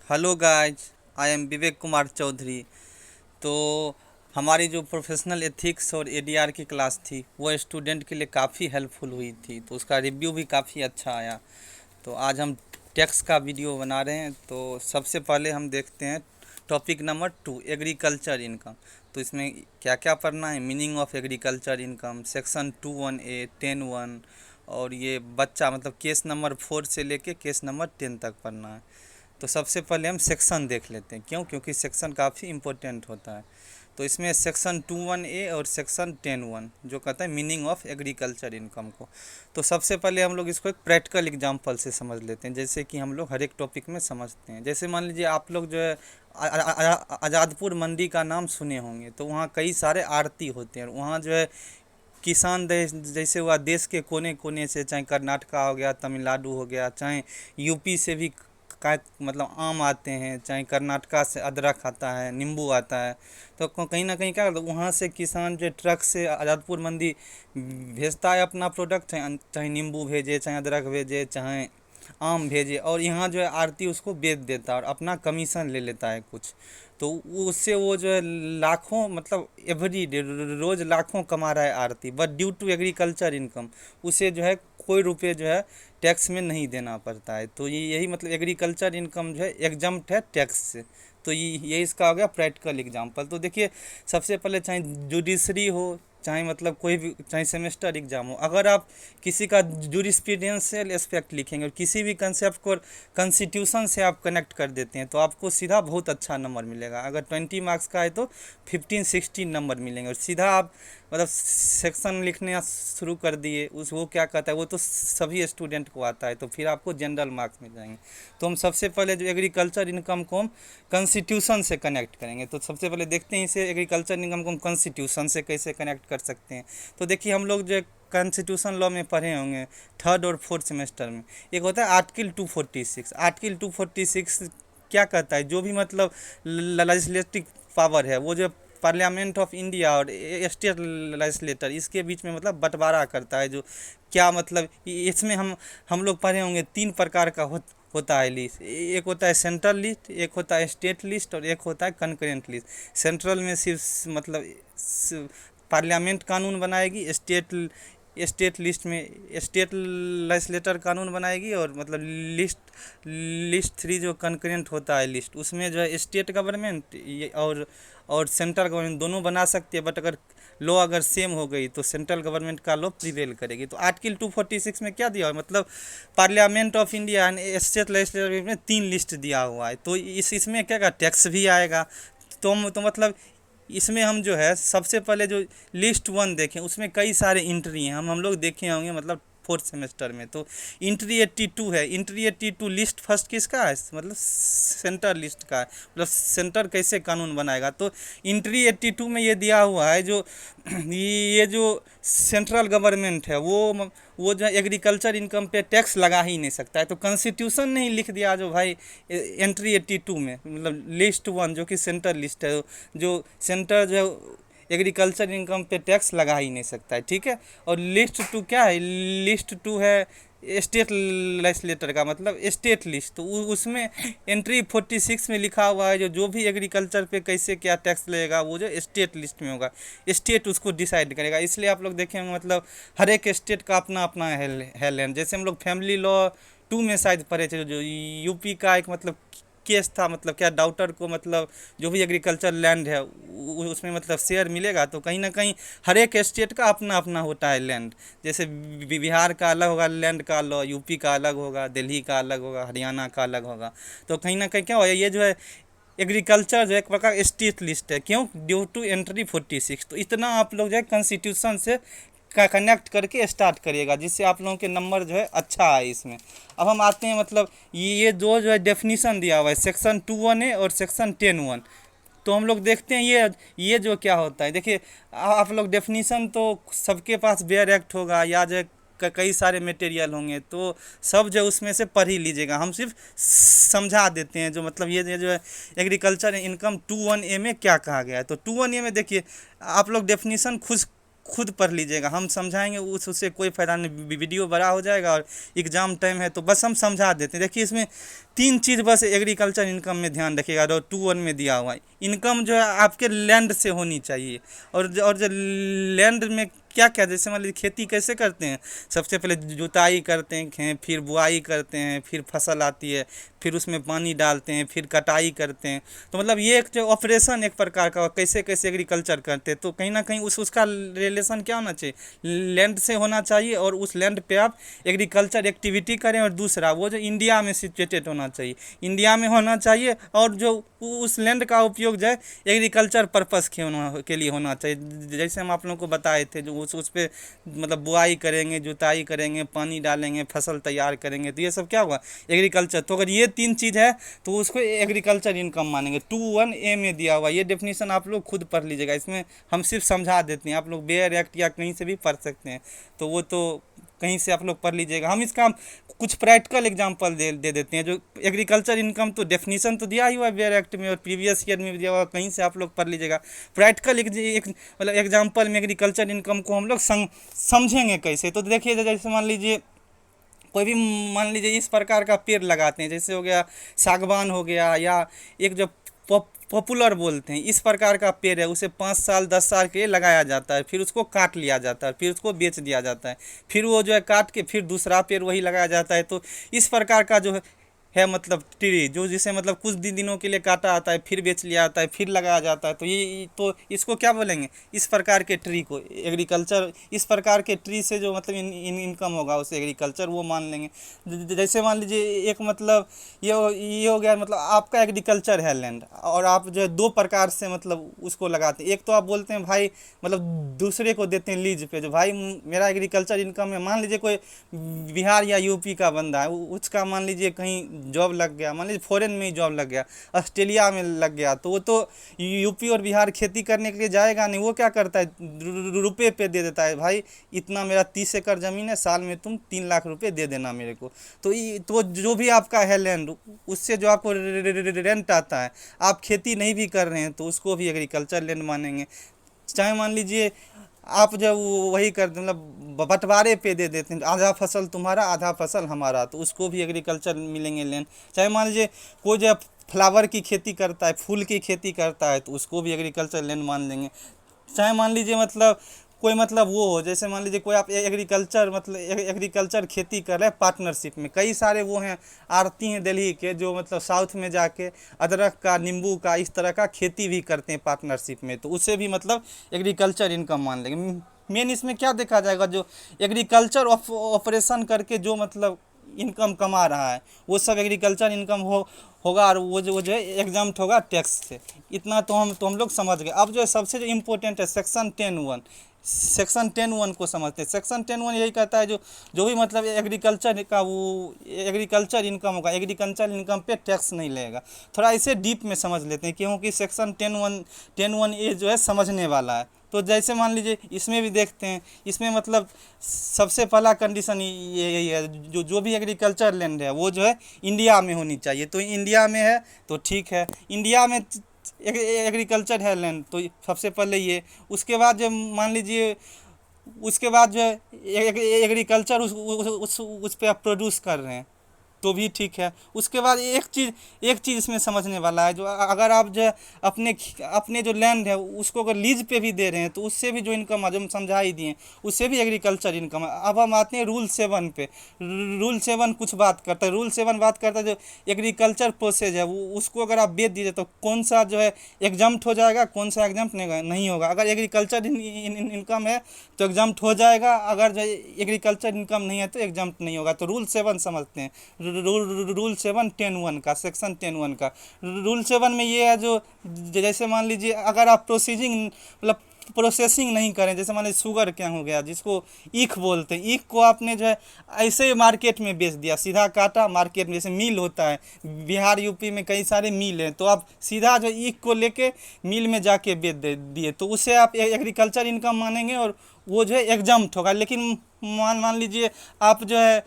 Hello guys, I am Vivek Kumar Chaudhary. तो हमारी जो प्रोफेशनल एथिक्स और एडीआर की क्लास थी वो स्टूडेंट के लिए काफ़ी हेल्पफुल हुई थी, तो उसका रिव्यू भी काफ़ी अच्छा आया। तो आज हम टैक्स का वीडियो बना रहे हैं। तो सबसे पहले हम देखते हैं टॉपिक नंबर 2, एग्रीकल्चर इनकम। तो इसमें क्या क्या पढ़ना है, meaning of agriculture income, section 21A 10(1), और ये बच्चा मतलब केस नंबर 4 से लेके केस नंबर 10 तक पढ़ना है। तो सबसे पहले हम सेक्शन देख लेते हैं, क्योंकि सेक्शन काफ़ी इम्पोर्टेंट होता है। तो इसमें सेक्शन 21A और सेक्शन 10(1) जो कहता है मीनिंग ऑफ एग्रीकल्चर इनकम को। तो सबसे पहले हम लोग इसको एक प्रैक्टिकल एग्जांपल से समझ लेते हैं, जैसे कि हम लोग हर एक टॉपिक में समझते हैं। जैसे मान लीजिए आप लोग जो है आज़ादपुर मंडी का नाम सुने होंगे, तो वहाँ कई सारे आड़ती होते हैं। वहाँ जो है किसान देश जैसे हुआ, देश के कोने कोने से, चाहे कर्नाटका हो गया, तमिलनाडु हो गया, चाहे यूपी से भी का मतलब आम आते हैं, चाहे कर्नाटका से अदरक आता है, नींबू आता है। तो कहीं ना कहीं क्या वहाँ से किसान जो ट्रक से आज़ादपुर मंडी भेजता है अपना प्रोडक्ट, चाहे नींबू भेजे, चाहे अदरक भेजे, चाहे आम भेजे, और यहाँ जो है आरती उसको बेच देता है और अपना कमीशन ले लेता है कुछ। तो उससे वो जो है लाखों, मतलब एवरी डे रोज़ लाखों कमा रहा है Aarti, but due to agriculture income उसे जो है कोई रुपये जो है टैक्स में नहीं देना पड़ता है। तो यही मतलब एग्रीकल्चर इनकम जो है एग्जम्प्ट है टैक्स से। तो ये इसका हो गया प्रैक्टिकल एग्जांपल। तो देखिए, सबसे पहले चाहे जुडिशरी हो, चाहे मतलब कोई भी, चाहे सेमेस्टर एग्जाम हो, अगर आप किसी का जूरिस्प्रूडेंशियल एस्पेक्ट लिखेंगे और किसी भी कंसेप्ट को कॉन्स्टिट्यूशन से आप कनेक्ट कर देते हैं, तो आपको सीधा बहुत अच्छा नंबर मिलेगा। अगर 20 मार्क्स का है तो 15-16 नंबर मिलेंगे। और सीधा आप मतलब सेक्शन लिखने शुरू कर दिए, उस वो क्या कहता है, वो तो सभी स्टूडेंट को आता है, तो फिर आपको जनरल मार्क्स मिल जाएंगे। तो हम सबसे पहले जो एग्रीकल्चर इनकम को हम कॉन्स्टिट्यूशन से कनेक्ट करेंगे। तो सबसे पहले देखते हैं इसे, एग्रीकल्चर इनकम को हम कॉन्स्टिट्यूशन से कैसे कनेक्ट कर सकते हैं। तो देखिए, हम लोग जो कॉन्स्टिट्यूशन लॉ में पढ़े होंगे थर्ड और फोर्थ सेमेस्टर में, एक होता है आर्टिकल 246। आर्टिकल 246 क्या कहता है, जो भी मतलब लेजिस्लेटिव पावर है, वो जो पार्लियामेंट ऑफ इंडिया और स्टेट लेजिस्लेटर, इसके बीच में मतलब बंटवारा करता है। जो क्या मतलब इसमें हम लोग पढ़े होंगे 3 प्रकार का होता है लिस्ट। एक होता है सेंट्रल लिस्ट, एक होता है स्टेट लिस्ट, और एक होता है कंकरेंट लिस्ट। सेंट्रल में सिर्फ मतलब पार्लियामेंट कानून बनाएगी, स्टेट लिस्ट में स्टेट लेजिस्लेटर कानून बनाएगी, और मतलब लिस्ट 3 जो कंकरेंट होता है लिस्ट, उसमें जो है स्टेट गवर्नमेंट और सेंट्रल गवर्नमेंट दोनों बना सकती है। बट अगर लॉ अगर सेम हो गई तो सेंट्रल गवर्नमेंट का लॉ प्रिवेल करेगी। तो आर्टिकल 246 में क्या दिया हुआ है, मतलब parliament of India and state legislator में 3 लिस्ट दिया हुआ है। तो इसमें क्या का टैक्स भी आएगा। तो मतलब इसमें हम जो है सबसे पहले जो लिस्ट 1 देखें, उसमें कई सारे इंट्री हैं, हम लोग देखे होंगे मतलब फोर्थ सेमेस्टर में। तो इंट्री 82 है। इंट्री 82 लिस्ट फर्स्ट किसका है, मतलब सेंटर लिस्ट का है, मतलब सेंटर कैसे कानून बनाएगा। तो इंट्री 82 में ये दिया हुआ है, जो ये जो सेंट्रल गवर्नमेंट है वो जो एग्रीकल्चर इनकम पे टैक्स लगा ही नहीं सकता है। तो कॉन्स्टिट्यूशन ने ही लिख दिया जो भाई एंट्री 82 में मतलब लिस्ट 1 जो कि सेंटर लिस्ट है, जो सेंटर जो एग्रीकल्चर इनकम पे टैक्स लगा ही नहीं सकता है, ठीक है। और लिस्ट 2 क्या है, लिस्ट 2 है स्टेट लेजिस्लेटर का मतलब स्टेट लिस्ट। तो उसमें एंट्री 46 में लिखा हुआ है, जो भी एग्रीकल्चर पे कैसे क्या टैक्स लगेगा वो जो स्टेट लिस्ट में होगा, स्टेट उसको डिसाइड करेगा। इसलिए आप लोग देखेंगे मतलब हर एक स्टेट का अपना अपना है लैंड। जैसे हम लोग फैमिली लॉ 2 में शायद पढ़े थे, जो यूपी का एक मतलब केस था, मतलब क्या डाउटर को मतलब जो भी एग्रीकल्चर लैंड है उसमें मतलब शेयर मिलेगा। तो कहीं ना कहीं हर एक स्टेट का अपना अपना होता है लैंड। जैसे बिहार का अलग होगा लैंड का लॉ, यूपी का अलग होगा, दिल्ली का अलग होगा, हरियाणा का अलग होगा। तो कहीं ना कहीं क्या होगा, ये जो है एग्रीकल्चर जो है एक प्रकार स्टेट लिस्ट है, क्यों, ड्यू टू एंट्री 46। तो इतना आप लोग जो है कॉन्स्टिट्यूशन से का कनेक्ट करके स्टार्ट करिएगा, जिससे आप लोगों के नंबर जो है अच्छा आए इसमें। अब हम आते हैं मतलब ये जो है डेफिनीशन दिया हुआ है सेक्शन 21A और सेक्शन 10(1). तो हम लोग देखते हैं ये जो क्या होता है। देखिए, आप लोग डेफिनीशन तो सबके पास बेयर एक्ट होगा या जो कई सारे मटेरियल होंगे, तो सब जो उसमें से पढ़ ही लीजिएगा। हम सिर्फ समझा देते हैं जो मतलब ये जो है एग्रीकल्चर इनकम 21A में क्या कहा गया है। तो 21A में देखिए, आप लोग डेफिनीशन खुद खुद पढ़ लीजिएगा, हम समझाएंगे उससे कोई फ़ायदा नहीं, वीडियो बड़ा हो जाएगा और एग्ज़ाम टाइम है तो बस हम समझा देते हैं। देखिए इसमें 3 चीज़ बस एग्रीकल्चर इनकम में ध्यान रखिएगा, और 2-1 में दिया हुआ है। इनकम जो है आपके लैंड से होनी चाहिए, और जो लैंड में क्या क्या, जैसे मान लीजिए खेती कैसे करते हैं, सबसे पहले जुताई करते हैं, फिर बुआई करते हैं, फिर फसल आती है, फिर उसमें पानी डालते हैं, फिर कटाई करते हैं। तो मतलब ये एक जो ऑपरेशन एक प्रकार का कैसे कैसे एग्रीकल्चर करते हैं, तो कहीं ना कहीं उसका रिलेशन क्या होना चाहिए, लैंड से होना चाहिए, और उस लैंड पे आप एग्रीकल्चर एक्टिविटी करें। और दूसरा वो जो इंडिया में सिचुएटेड होना चाहिए, इंडिया में होना चाहिए, और जो उस लैंड का उपयोग जो है एग्रीकल्चर पर्पस के लिए होना चाहिए। जैसे हम आप लोगों को बताए थे, जो उस पे मतलब बुआई करेंगे, जुताई करेंगे, पानी डालेंगे, फसल तैयार करेंगे, तो ये सब क्या हुआ, एग्रीकल्चर। तो अगर ये 3 चीज़ है तो उसको एग्रीकल्चर इनकम मानेंगे। 2-1 ए में दिया हुआ ये डेफिनेशन आप लोग खुद पढ़ लीजिएगा, इसमें हम सिर्फ समझा देते हैं, आप लोग बेयर एक्ट या कहीं से भी पढ़ सकते हैं, तो वो तो कहीं से आप लोग पढ़ लीजिएगा। हम इसका कुछ प्रैक्टिकल एग्जांपल दे देते हैं। जो एग्रीकल्चर इनकम तो डेफिनेशन तो दिया ही हुआ है बेयर एक्ट में, और प्रीवियस ईयर में भी दिया हुआ, कहीं से आप लोग पढ़ लीजिएगा। प्रैक्टिकल एक मतलब एग्जांपल में एग्रीकल्चर इनकम को हम लोग समझेंगे कैसे। तो देखिए जैसे मान लीजिए कोई भी, मान लीजिए इस प्रकार का पेड़ लगाते हैं, जैसे हो गया सागवान हो गया, या एक जो पॉपुलर बोलते हैं, इस प्रकार का पेड़ है, उसे 5 साल 10 साल के लिए लगाया जाता है, फिर उसको काट लिया जाता है, फिर उसको बेच दिया जाता है, फिर वो जो है काट के फिर दूसरा पेड़ वही लगाया जाता है। तो इस प्रकार का जो है मतलब ट्री, जो जिसे मतलब कुछ दिनों के लिए काटा आता है, फिर बेच लिया जाता है, फिर लगाया जाता है, तो ये तो इसको क्या बोलेंगे, इस प्रकार के ट्री को एग्रीकल्चर। इस प्रकार के ट्री से जो मतलब इनकम होगा उसे एग्रीकल्चर वो मान लेंगे। जैसे मान लीजिए एक मतलब ये हो गया, मतलब आपका एग्रीकल्चर है लैंड, और आप जो है 2 प्रकार से मतलब उसको लगाते हैं। एक तो आप बोलते हैं भाई मतलब दूसरे को देते हैं लीज पे, जो भाई मेरा एग्रीकल्चर इनकम है। मान लीजिए कोई बिहार या यूपी का बंदा है, उसका मान लीजिए कहीं जॉब लग गया, मान लीजिए फॉरेन में ही जॉब लग गया, ऑस्ट्रेलिया में लग गया, तो वो तो यूपी और बिहार खेती करने के लिए जाएगा नहीं। वो क्या करता है, रुपये पे दे देता है, भाई इतना मेरा 30 एकड़ ज़मीन है, साल में तुम 3 लाख रुपए दे देना मेरे को। तो जो भी आपका है लैंड, उससे जो आपको रेंट आता है, आप खेती नहीं भी कर रहे हैं तो उसको भी एग्रीकल्चर लैंड मानेंगे। चाहे मान लीजिए आप जब वही कर मतलब बंटवारे पे दे देते हैं, आधा फसल तुम्हारा आधा फसल हमारा, तो उसको भी एग्रीकल्चर मिलेंगे लैंड। चाहे मान लीजिए कोई जो फ्लावर की खेती करता है, फूल की खेती करता है, तो उसको भी एग्रीकल्चर लैंड मान लेंगे। चाहे मान लीजिए मतलब कोई मतलब वो हो, जैसे मान लीजिए कोई आप एग्रीकल्चर मतलब एग्रीकल्चर खेती कर रहे हैं पार्टनरशिप में, कई सारे वो हैं आड़ती हैं दिल्ली के, जो मतलब साउथ में जाके अदरक का, नींबू का, इस तरह का खेती भी करते हैं पार्टनरशिप में, तो उसे भी मतलब एग्रीकल्चर इनकम मान लेंगे। मेन इसमें क्या देखा जाएगा, जो एग्रीकल्चर ऑपरेशन करके जो मतलब इनकम कमा रहा है वो सब एग्रीकल्चर इनकम होगा, और वो जो है एग्जाम्प्ट होगा टैक्स से। इतना तो हम लोग समझ गए। अब जो है सबसे जो इम्पोर्टेंट है सेक्शन 10(1), सेक्शन 10(1) को समझते हैं। सेक्शन 10(1) यही कहता है जो भी मतलब एग्रीकल्चर का वो एग्रीकल्चर इनकम होगा, एग्रीकल्चर इनकम पे टैक्स नहीं लगेगा। थोड़ा इसे डीप में समझ लेते हैं, क्योंकि सेक्शन 10(1) जो है समझने वाला है। तो जैसे मान लीजिए इसमें भी देखते हैं, इसमें मतलब सबसे पहला कंडीशन यही है, जो भी एग्रीकल्चर लैंड है वो जो है इंडिया में होनी चाहिए। तो इंडिया में है तो ठीक है, इंडिया में एग्रीकल्चर है लैंड, तो सबसे पहले ये। उसके बाद जो मान लीजिए उसके बाद जो एग्रीकल्चर उस पे आप प्रोड्यूस कर रहे हैं तो भी ठीक है। उसके बाद एक चीज़ इसमें समझने वाला है, जो अगर आप जो अपने जो लैंड है उसको अगर लीज पे भी दे रहे हैं तो उससे भी जो इनकम है, जो हम समझा ही दिए, उससे भी एग्रीकल्चर इनकम है। अब हम आते हैं रूल 7 पे। रूल 7 कुछ बात करता है, रूल 7 बात करता है जो एग्रीकल्चर प्रोसेस है वो उसको अगर आप बेच दीजिए तो कौन सा जो है एग्जाम्प्ट हो जाएगा, कौन सा एग्जाम्प्ट नहीं होगा। अगर एग्रीकल्चर इनकम है तो एग्जाम्प्ट हो जाएगा, अगर जो एग्रीकल्चर इनकम नहीं है तो एग्जाम्प्ट नहीं होगा। तो रूल 7 समझते हैं। रूल 7 10(1) का, सेक्शन 10(1) का। रूल 7 में ये है, जो जैसे मान लीजिए अगर आप प्रोसेसिंग नहीं करें, जैसे मान लीजिए शुगर क्या हो गया, जिसको ईख बोलते हैं, ईख को आपने जो है ऐसे मार्केट में बेच दिया, सीधा काटा मार्केट में, जैसे मिल होता है बिहार यूपी में कई सारे मिल हैं, तो आप सीधा जो ईख को लेके मिल में जाके बेच दिए, तो उसे आप एग्रीकल्चर इनकम मानेंगे और वो जो है एग्जाम्प्ट होगा। लेकिन मान लीजिए आप जो है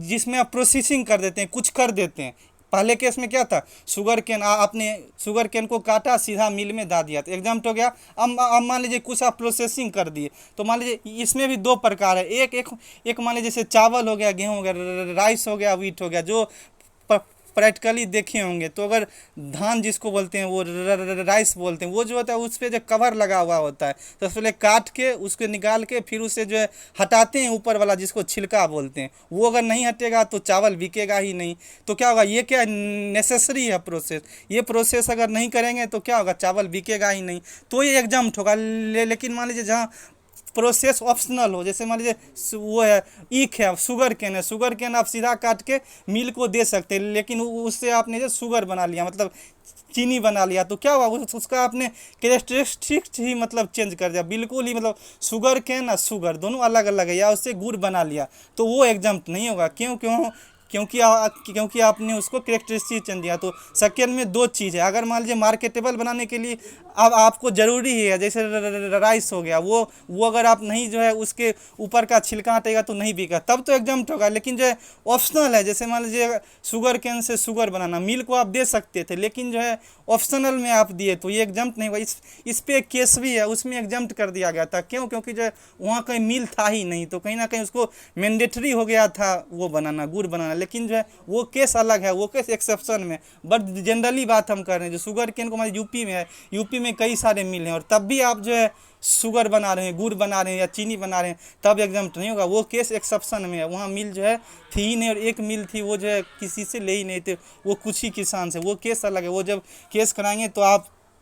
जिसमें आप प्रोसेसिंग कर देते हैं, कुछ कर देते हैं, पहले केस में क्या था, शुगर केन आपने शुगर केन को काटा, सीधा मिल में दा दिया तो एग्जाम्प्ट हो गया। अब मान लीजिए कुछ आप प्रोसेसिंग कर दिए, तो मान लीजिए इसमें भी दो प्रकार है, एक एक एक मान लीजिए जैसे चावल हो गया, गेहूँ हो गया, राइस हो गया, व्हीट हो गया, जो प्रैक्टिकली देखे होंगे। तो अगर धान जिसको बोलते हैं वो राइस बोलते हैं, वो जो होता है उस पर जो कवर लगा हुआ होता है, तो पहले काट के उसको निकाल के फिर उसे जो है हटाते हैं ऊपर वाला, जिसको छिलका बोलते हैं। वो अगर नहीं हटेगा तो चावल बिकेगा ही नहीं। तो क्या होगा, ये क्या नेसेसरी है प्रोसेस, ये प्रोसेस अगर नहीं करेंगे तो क्या होगा, चावल बिकेगा ही नहीं। तो ये एग्जाम्प्ट होगा। लेकिन मान लीजिए जहाँ प्रोसेस ऑप्शनल हो, जैसे मान लीजिए वो है ईख है, शुगर केन है, शुगर केन आप सीधा काट के मिल को दे सकते हैं, लेकिन उससे आपने जो शुगर बना लिया, मतलब चीनी बना लिया, तो क्या हुआ, उसका आपने कैरेक्टरिस्टिक्स ही मतलब चेंज कर दिया बिल्कुल ही, मतलब शुगर केन और शुगर दोनों अलग अलग है, या उससे गुड़ बना लिया, तो वो एग्जाम्प्ट नहीं होगा। क्यों क्यों क्योंकि आपने उसको कैरेक्टरिस्टिक चेंज दिया। तो सेकेंड में दो चीज़ है, अगर मान लीजिए मार्केटेबल बनाने के लिए अब आपको ज़रूरी ही है, जैसे राइस हो गया, वो अगर आप नहीं जो है उसके ऊपर का छिलका हटेगा तो नहीं बिका, तब तो एग्जाम्प्ट होगा। लेकिन जो है ऑप्शनल है, जैसे मान लीजिए शुगर केन से शुगर बनाना, मिल को आप दे सकते थे, लेकिन जो है ऑप्शनल में आप दिए तो ये एग्जाम्प्ट नहीं हुआ। इस पे एक केस भी है, उसमें एग्जाम्प्ट कर दिया गया था। क्यों, क्योंकि जो है वहाँ कहीं मिल था ही नहीं, तो कहीं ना कहीं उसको मैंडेटरी हो गया था वो बनाना, गुड़ बनाना। लेकिन जो है वो केस अलग है, वो केस एक्सेप्शन में। बट जनरली बात हम कर रहे हैं, जो शुगर केन को हमारे यूपी में है, यूपी में कई सारे मिल हैं, और तब भी आप जो है शुगर बना रहे हैं, गुड़ बना रहे हैं या चीनी बना रहे हैं, तब एग्जाम्प्ट नहीं होगा। वो केस एक्सेप्शन में है, वहाँ मिल जो है थी ही नहीं, और एक मिल थी वो जो है किसी से ले ही नहीं थे, वो कुछ ही किसान से, वो केस अलग है। वो जब केस कराएंगे तो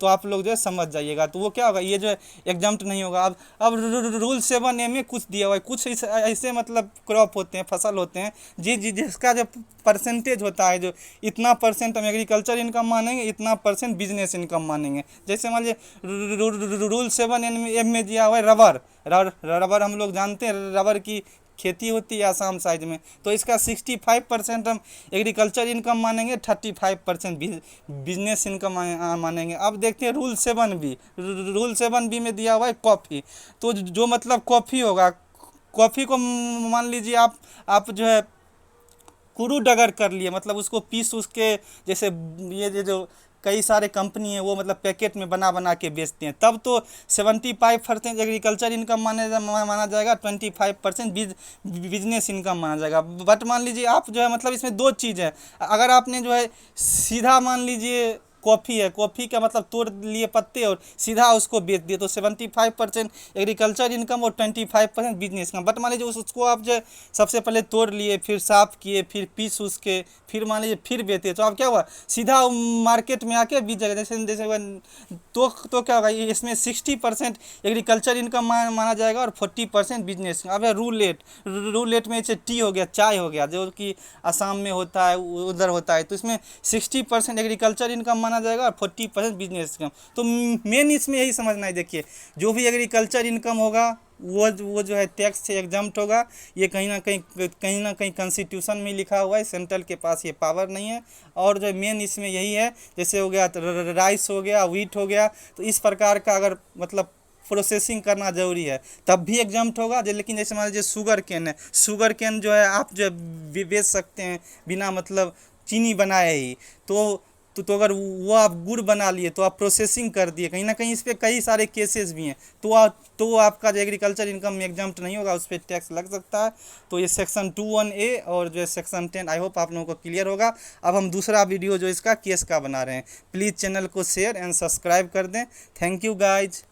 आप लोग जो है समझ जाइएगा। तो वो क्या होगा, ये जो है एग्जाम्प्ट नहीं होगा। अब रूल 7A में कुछ दिया हुआ है, कुछ ऐसे मतलब क्रॉप होते हैं, फसल होते हैं जिसका जो परसेंटेज होता है, जो इतना परसेंट हम एग्रीकल्चर इनकम मानेंगे, इतना परसेंट बिजनेस इनकम मानेंगे। जैसे मान लीजिए रूल 7M में दिया हुआ है रबर हम लोग जानते हैं, रबर की खेती होती है आसाम साइड में, तो इसका 65% हम एग्रीकल्चर इनकम मानेंगे, 35% बिजनेस इनकम मानेंगे। अब देखते हैं रूल 7B में दिया हुआ है कॉफ़ी। तो जो मतलब कॉफ़ी होगा, कॉफ़ी को मान लीजिए आप जो है कुरूड अगर कर लिए, मतलब उसको पीस उसके, जैसे ये जो कई सारे कंपनी है वो मतलब पैकेट में बना के बेचते हैं, तब तो 75% एग्रीकल्चर इनकम माना जाएगा, 25% बिजनेस इनकम माना जाएगा। बट मान लीजिए आप जो है मतलब इसमें दो चीज़ है, अगर आपने जो है सीधा मान लीजिए कॉफ़ी है, कॉफ़ी का मतलब तोड़ लिए पत्ते और सीधा उसको बेच दिए, तो 75% एग्रीकल्चर इनकम और 25% बिजनेस इनकम। बट मान लीजिए उसको आप जो सबसे पहले तोड़ लिए, फिर साफ़ किए, फिर पीस उसके, फिर मान लीजिए फिर बेचे, तो अब क्या हुआ, सीधा मार्केट में आके बीच जगह जैसे जैसे तो क्या होगा, इसमें 60% एग्रीकल्चर इनकम माना जाएगा और 40% बिजनेस। अब है रूलेट में जैसे टी हो गया, चाय हो गया, जो कि आसाम में होता है, उधर होता है, तो इसमें 60% एग्रीकल्चर इनकम माना जाएगा और 40% बिजनेस इनकम। तो मेन इसमें यही समझना है, देखिए जो भी एग्रीकल्चर इनकम होगा वो जो है टैक्स से एग्जाम्प्ट होगा। ये कहीं ना कहीं कॉन्स्टिट्यूशन में लिखा हुआ है, सेंट्रल के पास ये पावर नहीं है। और जो मेन इसमें यही है, जैसे हो गया राइस हो गया, व्हीट हो गया, तो इस प्रकार का अगर मतलब प्रोसेसिंग करना ज़रूरी है तब भी एग्जाम्प्ट होगा। लेकिन जैसे मान लीजिए शुगर केन है, शुगर केन जो है आप जो बेच सकते हैं बिना मतलब चीनी बनाए ही, तो अगर वो आप गुड़ बना लिए तो आप प्रोसेसिंग कर दिए, कहीं ना कहीं इस पे कई सारे केसेस भी हैं, तो आपका जो एग्रीकल्चर इनकम में एग्जाम्प्ट नहीं होगा, उस पर टैक्स लग सकता है। तो ये सेक्शन 21A और जो है सेक्शन 10, आई होप आप लोगों को क्लियर होगा। अब हम दूसरा वीडियो जो इसका केस का बना रहे हैं, प्लीज़ चैनल को शेयर एंड सब्सक्राइब कर दें। Thank you guys.